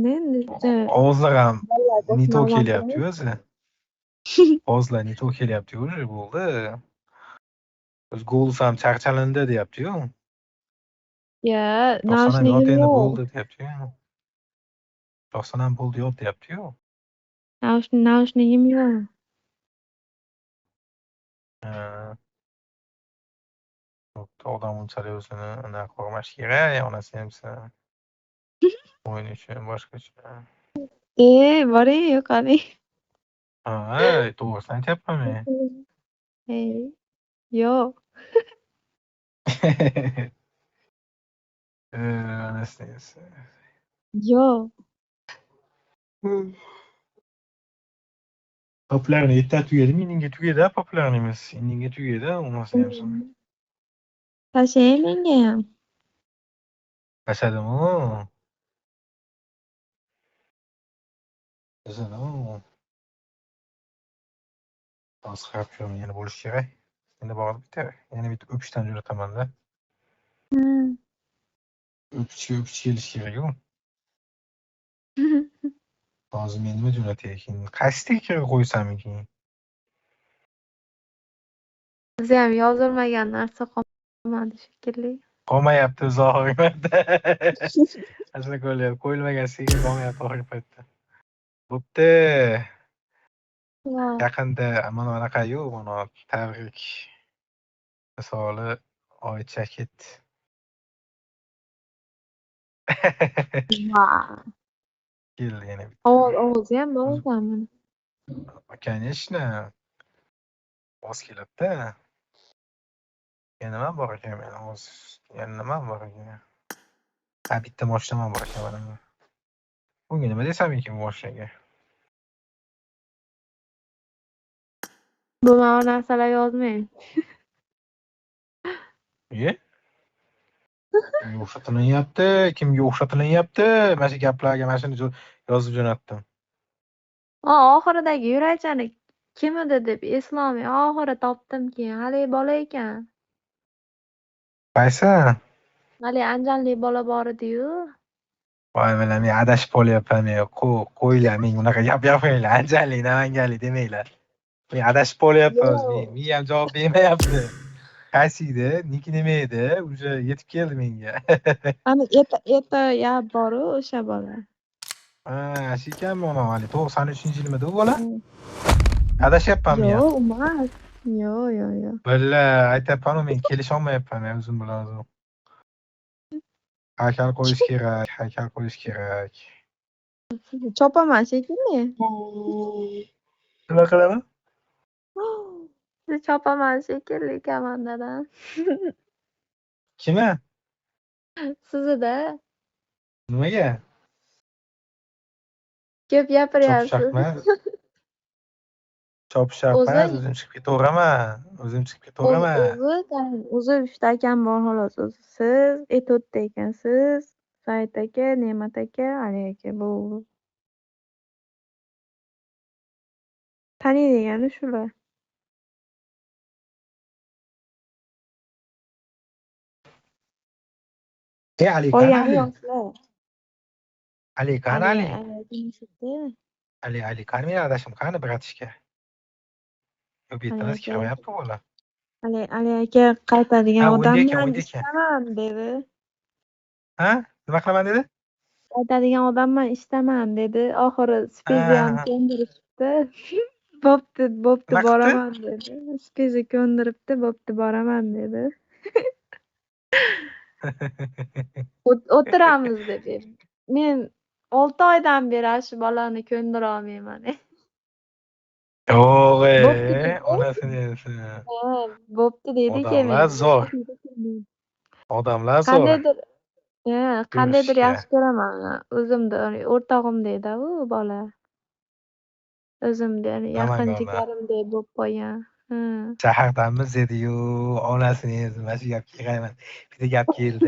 Men Qog'ozlar ham ne to ma'lumot kelyapti-yu o'zi. Qog'ozlar ne to kelyapti-yu уже bo'ldi. O'zi Goals ham charchalindi deyapti-yu. Ya, 90 ham yot naushnigim endi yo'q. bo'ldi deyapti-yu. 90 ham bo'ldi yot deyapti-yu. Naushnigim yo'q. Ha. Odam unchalik o'zini unaqa qo'rqmash kerak, onasi hamsa. O'yin uchun boshqacha. Boring yo'qani. Ha, to'g'risini aytyapman men. Yo'q. Onasi hamsa. Yo'q. Poplarni erta tugadi, meningga tugadi, poplarimiz. Meningga tugadi, onasi hamsa. Tashlang mengayam. Tashladimi? Tashladimi? Hozir qarab ko'raman, yana bo'lishi kerak. Endi borib bitta, yana bitta o'pishdan jo'nataman-da. O'pichga kelishi kerak-ku. Hozir men nima jo'natay keyin? Qaysi stikkerga qo'ysam keyin? Biza ham yozilmagan narsa qolmadi shekilli. Qolmayapti o'zi oxirgi marta. Asli qo'yilmagan stiker qolmayapti oxirgi paytda. Bo'pti. Yaqinda mana anaqa-yu, mana tabrik misoli oy jaket. Keldi yana bitta. Ovozi ham bor ekanmi? Конечно. Ovoz keladi-da. Yana nima bor ekan meni hozir? Yana nima bor ekan? Ha, bitta mashina bor ekan mana. Bunga nima desam ekan bu mashinaga? Bu mana narsalar yozmang. Kimga o'xshatilinyapti? Kimga o'xshatilinyapti? Mana shu gaplarga mana shuni yozib jo'natdim. Oxiridagi yurakchani kim edi deb eslomiy oxiri topdim keyin. Hali bola ekan. Qaysi? Hali anjanli bola bor edi-yu. Voy bilan men adashib qolyapman. Qo'yinglar, men unaqa gap gapinglar. Anjanli, namanganli demanglar. Men adashib qolyapman. Men ham javob bermayapti. Qaysi edi? Niki nima edi? Уже yetib keldi menga. Ana eta ya boru o'sha bola. Ha, shu ekanmi mana hali 93-yilmidi u bola? Adashyapmanmi? Yo'q, emas. Yo'q. Billa aytyapman, men kelisha olmayapman o'zim bilan o'zim. Haykal qo'yish kerak. Chopaman shekilli. Nima qilaman? Siz chopaman shekilli komandadan. Kimi? Sizni-da. Nimaga? Ko'p gapiryapsiz. Chopishyapman, o'zim chiqib ketaveramman. O'zi 3 akam bor xolos. Siz Etodda ekansiz. Said aka, Ne'mat aka, Ali aka bu. Taniydigani shular. Ali Qolgani qani? yoshlar. Ali qani? Ali. Qani men adashim qani bratishka? Yo, bu yerdan kirmayapti bola. Ali aka qaytadigan odamman o'yda ekan. ishdaman dedi. Ha? Nima qilaman dedi? Qaytadigan odamman ishdaman dedi. Oxiri spizi ham ko'ndiribdi. Bo'pti, boraman dedi. Spizi ko'ndiribdi, bo'pti, boraman dedi. O'tiramiz dedi. Men 6 oydan beri shu bolani ko'ndira olmayman. Yo'q, onasini esa. Bo'pti dedi-ki Odamlar zo'r. Qandaydir yaxshi ko'raman. O'zimda o'rtog'imdek-da u bola. O'zimda yaqin jigarimdek bo'lib qolgan. Shahardanmiz dedi-yu, onasini mana shu gapga qarayman. Bitta gap keldi,